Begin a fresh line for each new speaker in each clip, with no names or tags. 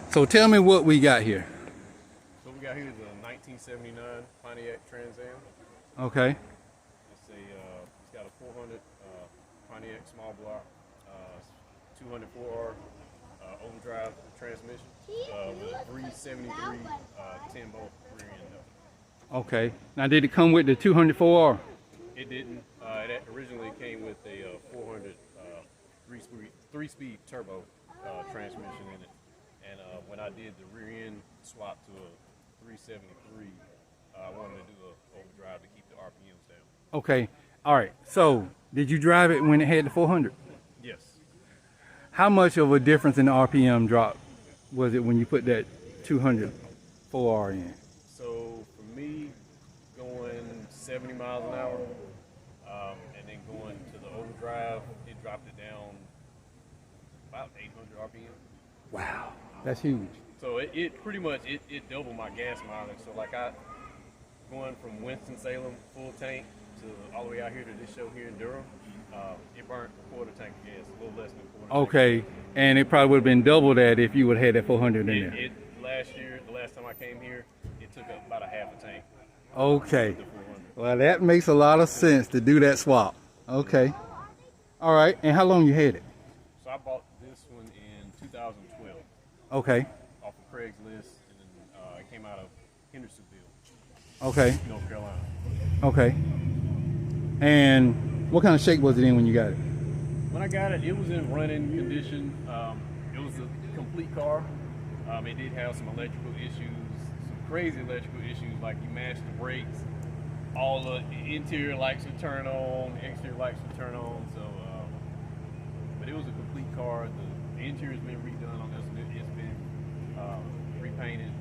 So tell me what we got here.
So we got here is a 1979 Pontiac Trans Am.
Okay.
It's got a 400 Pontiac small block, 204R overdrive transmission with a 373 10-bolt rear end.
Okay. Now, did it come with the 204R?
It didn't. It originally came with a 400 three-speed turbo transmission in it. And when I did the rear end swap to a 373, I wanted to do an overdrive to keep the RPMs down.
Okay. All right. So, did you drive it when it had the 400?
Yes.
How much of a difference in the RPM drop was it when you put that 200 4R in?
So, for me, going 70 miles an hour and then going to the overdrive, it dropped it down about 800 RPM.
Wow. That's huge.
So it pretty much it doubled my gas mileage. So like going from Winston-Salem full tank to all the way out here to this show here in Durham, it burnt a quarter tank of gas, a little less than a quarter.
Okay, and it probably would have been double that if you would have had that 400 in there.
Last year, the last time I came here, it took up about a half a tank.
Okay. Well, that makes a lot of sense to do that swap. Okay. All right. And how long you had it?
So I bought this one in 2012.
Okay.
Off of Craigslist, and then it came out of Hendersonville,
Okay.
North Carolina.
Okay. And what kind of shape was it in when you got it?
When I got it, it was in running condition. It was a complete car. It did have some electrical issues, some crazy electrical issues, like you mashed the brakes, all the interior lights would turn on, the exterior lights would turn on. So, but it was a complete car. The interior's been redone on this. It's been repainted,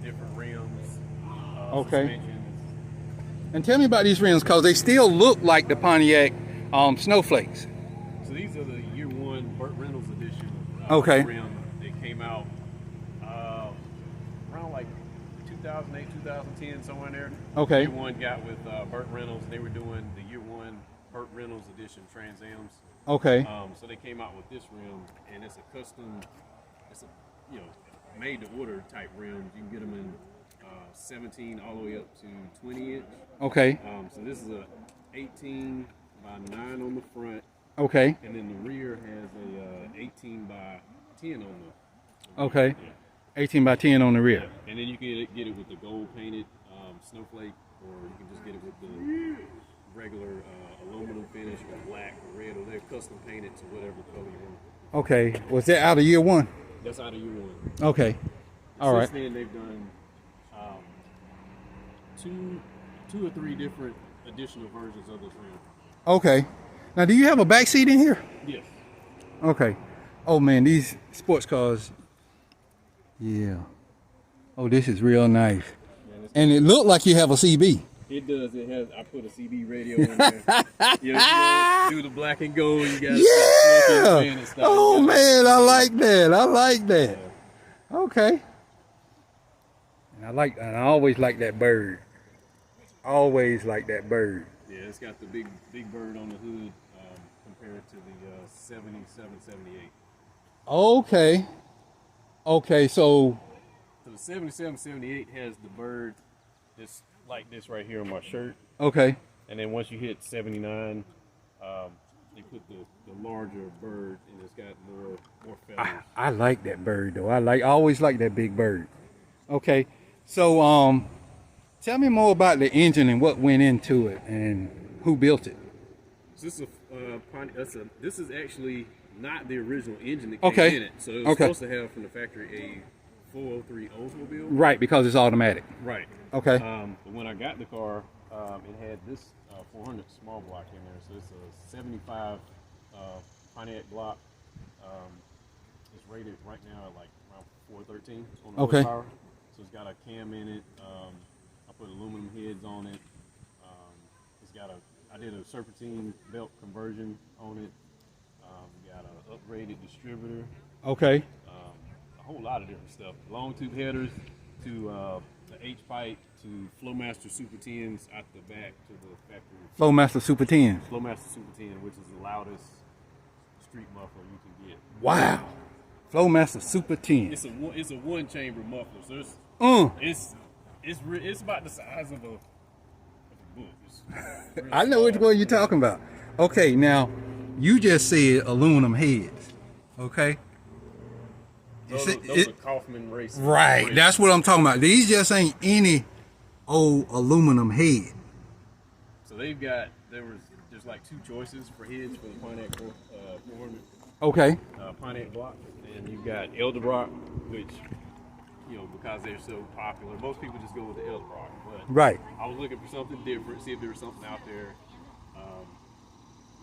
different rims,
Okay.
suspensions.
And tell me about these rims, because they still look like the Pontiac Snowflakes.
So these are the year one Burt Reynolds edition
Okay.
rim. They came out around like 2008, 2010, somewhere in there.
Okay.
Year one got with Burt Reynolds. They were doing the year one Burt Reynolds edition Trans Ams.
Okay.
So they came out with this rim, and it's a custom, it's a made to order type rim. You can get them in 17 all the way up to 20 inch.
Okay.
So this is a 18 by 9 on the front.
Okay.
And then the rear has a 18 by 10 on the
Okay.
Yeah.
18 by 10 on the rear.
And then you can get it with the gold painted snowflake, or you can just get it with the regular aluminum finish or black or red, or they're custom painted to whatever color you want.
Okay. Was that out of year one?
That's out of year one.
Okay. All right.
Since then, they've done two or three different additional versions of this rim.
Okay. Now, do you have a back seat in here?
Yes.
Okay. Oh man, these sports cars. Yeah. Oh, this is real nice. And it looked like you have a CB.
It does. It has. I put a CB radio in there. You do the black and gold. You got
Yeah. Oh man, I like that. I like that. Okay. And I always like that bird. Always like that bird.
Yeah, it's got the big bird on the hood compared to the 77, 78.
Okay. Okay, so
the 77, 78 has the bird that's like this right here on my shirt.
Okay.
And then once you hit 79, they put the larger bird, and it's got more feathers.
I like that bird though. I always like that big bird. Okay. So tell me more about the engine and what went into it and who built it.
This is actually not the original engine that came in it. So it was supposed to have from the factory a 403 Oldsmobile.
Right, because it's automatic.
Right.
Okay.
But when I got the car, it had this 400 small block in there. So it's a 75 Pontiac block. It's rated right now at like around 413 on the horsepower. So it's got a cam in it. I put aluminum heads on it. I did a serpentine belt conversion on it. Got an upgraded distributor.
Okay.
A whole lot of different stuff. Long tube headers to the H-pipe to Flowmaster Super 10s out the back to the factory.
Flowmaster Super 10.
Flowmaster Super 10, which is the loudest street muffler you can get.
Wow. Flowmaster Super 10.
It's a one chamber muffler, so it's about the size of a book.
I know which one you're talking about. Okay, now you just said aluminum heads. Okay.
Those are Kaufman racing.
Right, that's what I'm talking about. These just ain't any old aluminum head.
So there's like two choices for heads for the Pontiac 400.
Okay.
Pontiac block, and you've got Eldebrock, which, because they're so popular, most people just go with the Eldebrock. But
right.
I was looking for something different, see if there was something out there.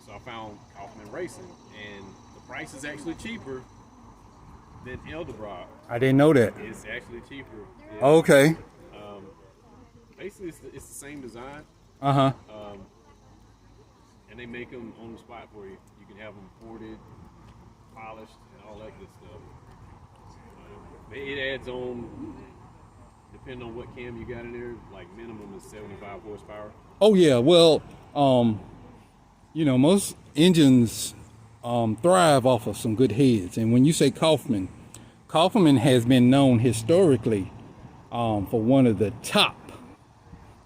So I found Kaufman Racing, and the price is actually cheaper than Eldebrock.
I didn't know that.
It's actually cheaper.
Yeah. Okay.
Basically, it's the same design.
Uh-huh.
And they make them on the spot for you. You can have them ported, polished, and all that good stuff. It adds on, depending on what cam you got in there, like minimum is 75 horsepower.
Oh yeah, well, most engines thrive off of some good heads. And when you say Kaufman has been known historically for one of the top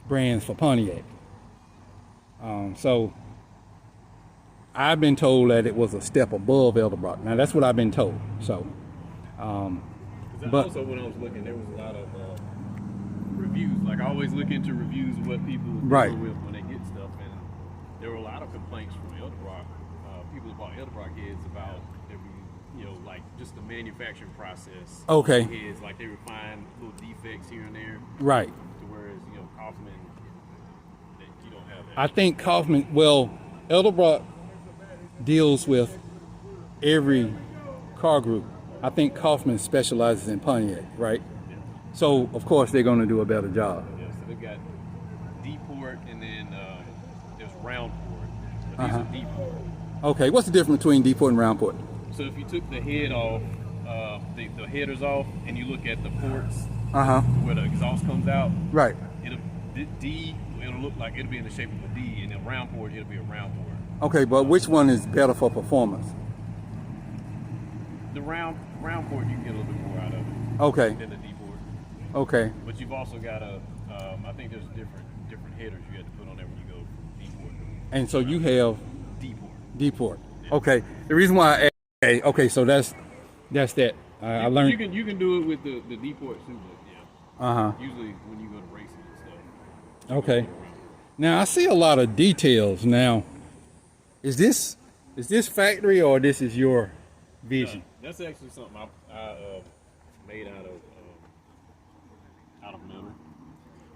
brands for Pontiac. So I've been told that it was a step above Eldebrock. Now that's what I've been told. So,
but also when I was looking, there was a lot of reviews. Like I always look into reviews of what people deal with when they get stuff, and there were a lot of complaints from Eldebrock. People bought Eldebrock heads about like just the manufacturing process.
Okay.
Heads, like they would find little defects here and there.
Right.
To whereas Kaufman, you don't have that.
I think Kaufman. Well, Eldebrock deals with every car group. I think Kaufman specializes in Pontiac, right?
Yeah.
So of course they're going to do a better job.
Yeah. So they've got Deport, and then there's Roundport. But these are Deport.
Okay. What's the difference between Deport and Roundport?
So if you took the head off, the headers off, and you look at the ports where the exhaust comes out,
right?
It'll look like it'll be in the shape of a D, and then round port, it'll be a round port.
Okay, but which one is better for performance?
The round port, you can get a little bit more out of it.
Okay.
Than the D port.
Okay.
But you've also got I think there's different headers you have to put on there when you go from D port.
And so you have
Deport.
Yeah. Okay. The reason why I asked, okay, so that's that. I learned.
You can do it with the Deport too, but yeah. Usually when you go to racing and stuff.
Okay. Now I see a lot of details. Now, is this factory or this is your vision?
That's actually something I made out of metal.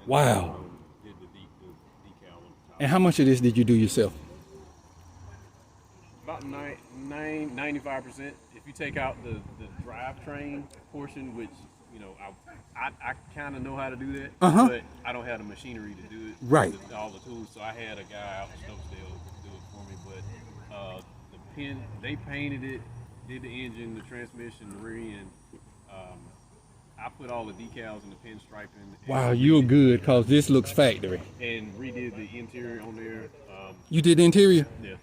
Wow.
Did the decal on top.
And how much of this did you do yourself?
About 95%. If you take out the drivetrain portion, which I kind of know how to do that, but I don't have the machinery to do it.
Right.
All the tools. So I had a guy out in Stokesdale do it for me. But the pin, they painted it, did the engine, the transmission, the rear end. I put all the decals and the pin striping.
Wow, you're good because this looks factory.
And redid the interior on there.
You did the interior?
Yeah.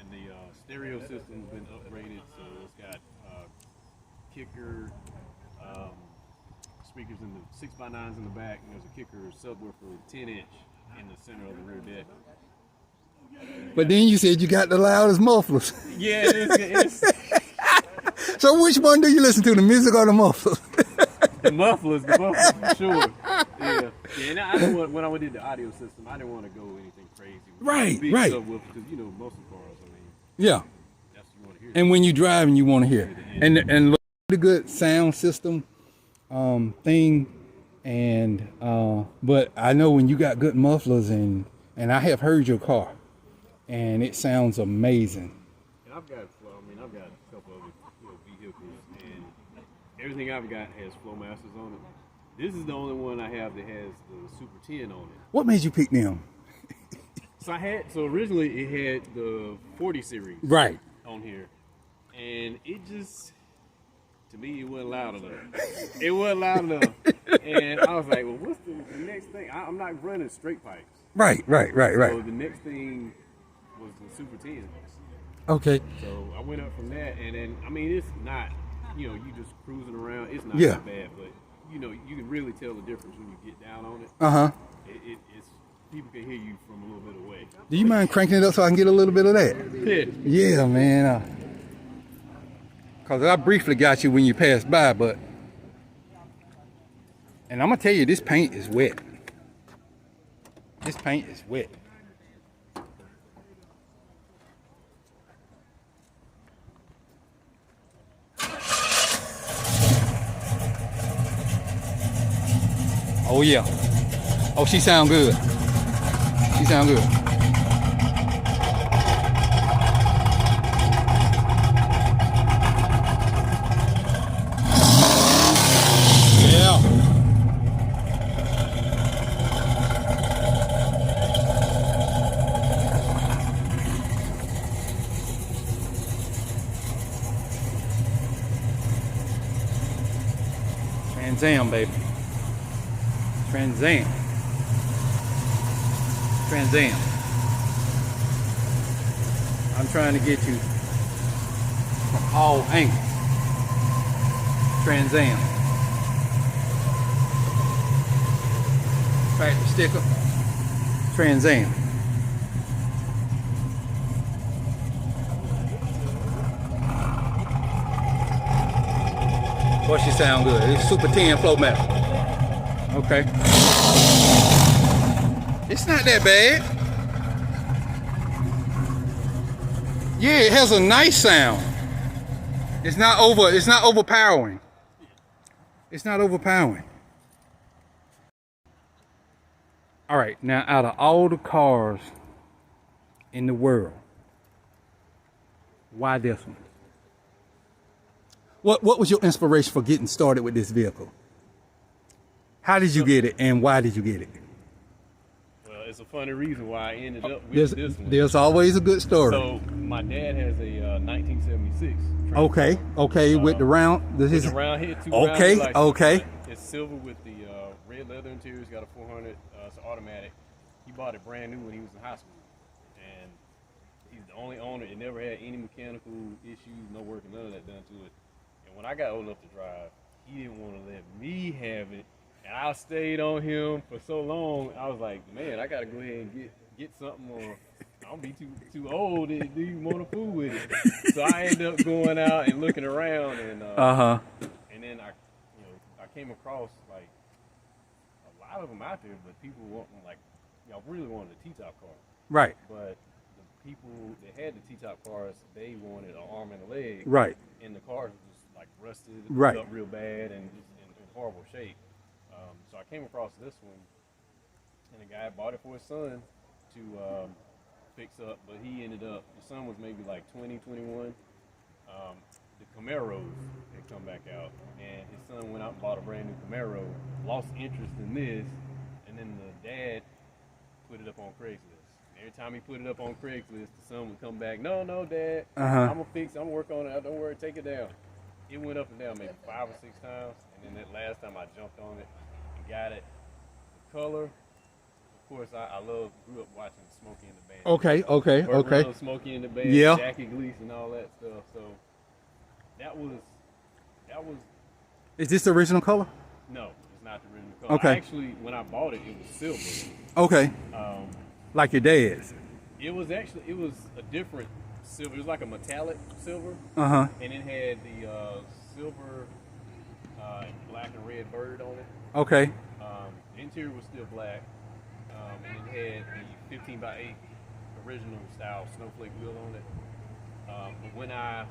And the stereo system's been upgraded, so it's got kicker speakers in the 6x9s in the back, and there's a kicker subwoofer 10-inch in the center of the rear deck.
But then you said you got the loudest mufflers.
Yeah, it is.
So which one do you listen to, the music or the mufflers?
The mufflers for sure. Yeah. And I didn't want, when I did the audio system, I didn't want to go anything crazy.
Right.
Because most of the cars,
yeah.
That's what you want to hear.
And when you drive and you want to hear. And look at the good sound system thing. And but I know when you got good mufflers and I have heard your car and it sounds amazing.
And I've got a couple of vehicles, and everything I've got has Flowmasters on it. This is the only one I have that has the Super 10 on it.
What made you pick them?
So originally it had the 40 series on here, and it just, to me, it wasn't loud enough. It wasn't loud enough, and I was like, well, what's the next thing? I'm not running straight pipes.
Right.
So the next thing was the Super 10.
Okay.
So I went up from that, and then, it's not, you know, you just cruising around, it's not
Yeah.
that bad, but you know, you can really tell the difference when you get down on it. It's people can hear you from a little bit away.
Do you mind cranking it up so I can get a little bit of that? Yeah, man. Cause I briefly got you when you passed by, but and I'm gonna tell you, this paint is wet. This paint is wet. Oh yeah. Oh, she sound good. She sound good. Yeah. Trans Am, baby. Trans Am. Trans Am. I'm trying to get you from all angles. Trans Am. Factory sticker. Trans Am. Boy, she sound good. It's Super 10 flow metal. Okay. It's not that bad. Yeah, it has a nice sound. It's not overpowering. It's not overpowering. All right, now out of all the cars in the world, why this one? What was your inspiration for getting started with this vehicle? How did you get it, and why did you get it?
Well, it's a funny reason why I ended up with this one.
There's always a good story.
So my dad has a 1976.
Okay, with the round.
With the round head, two
okay,
round
okay.
It's silver with the red leather interior. It's got a 400. It's automatic. He bought it brand new when he was in high school, and he's the only owner. It never had any mechanical issues, no work, none of that done to it. And when I got old enough to drive, he didn't want to let me have it. And I stayed on him for so long. I was like, man, I gotta go ahead and get something, or I'm gonna be too old to do you want to fool with it. So I ended up going out and looking around, and and then I came across like a lot of them out there, but people wanting I really wanted a T-top car.
Right.
But the people that had the T-top cars, they wanted an arm and a leg.
Right.
And the cars were just like rusted,
right,
up real bad, and just in horrible shape. So I came across this one, and the guy bought it for his son to fix up, but he ended up, the son was maybe like 20, 21. The Camaros had come back out, and his son went out and bought a brand new Camaro, lost interest in this, and then the dad put it up on Craigslist. And every time he put it up on Craigslist, the son would come back, no, Dad, I'm going to fix it, I'm going to work on it, don't worry, take it down. It went up and down maybe 5 or 6 times, and then that last time I jumped on it and got it. The color, of course, I grew up watching Smokey and the Bandit.
Okay.
Smokey and the Bandit,
yeah.
Jackie Gleason and all that stuff. So that was.
Is this the original color?
No, it's not the original color.
Okay.
Actually, when I bought it, it was silver.
Okay. Like your dad's.
It was a different silver. It was like a metallic silver.
And
it had the silver, black and red bird on it.
Okay.
The interior was still black, and it had the 15 by 8 original style snowflake wheel on it. But when I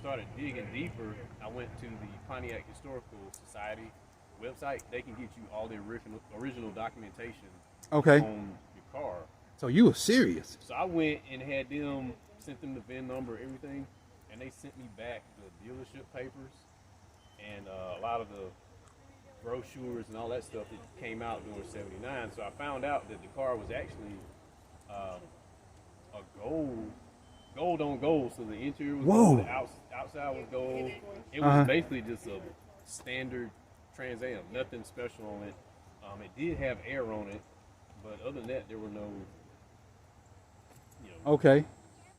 started digging deeper, I went to the Pontiac Historical Society website. They can get you all the original documentation on your car.
So you were serious.
So I went and had them, sent them the VIN number, everything, and they sent me back the dealership papers and a lot of the brochures and all that stuff that came out during '79. So I found out that the car was actually a gold on gold. So the interior was gold, the outside was gold. It was basically just a standard Trans Am, nothing special on it. It did have air on it, but other than that, there were no,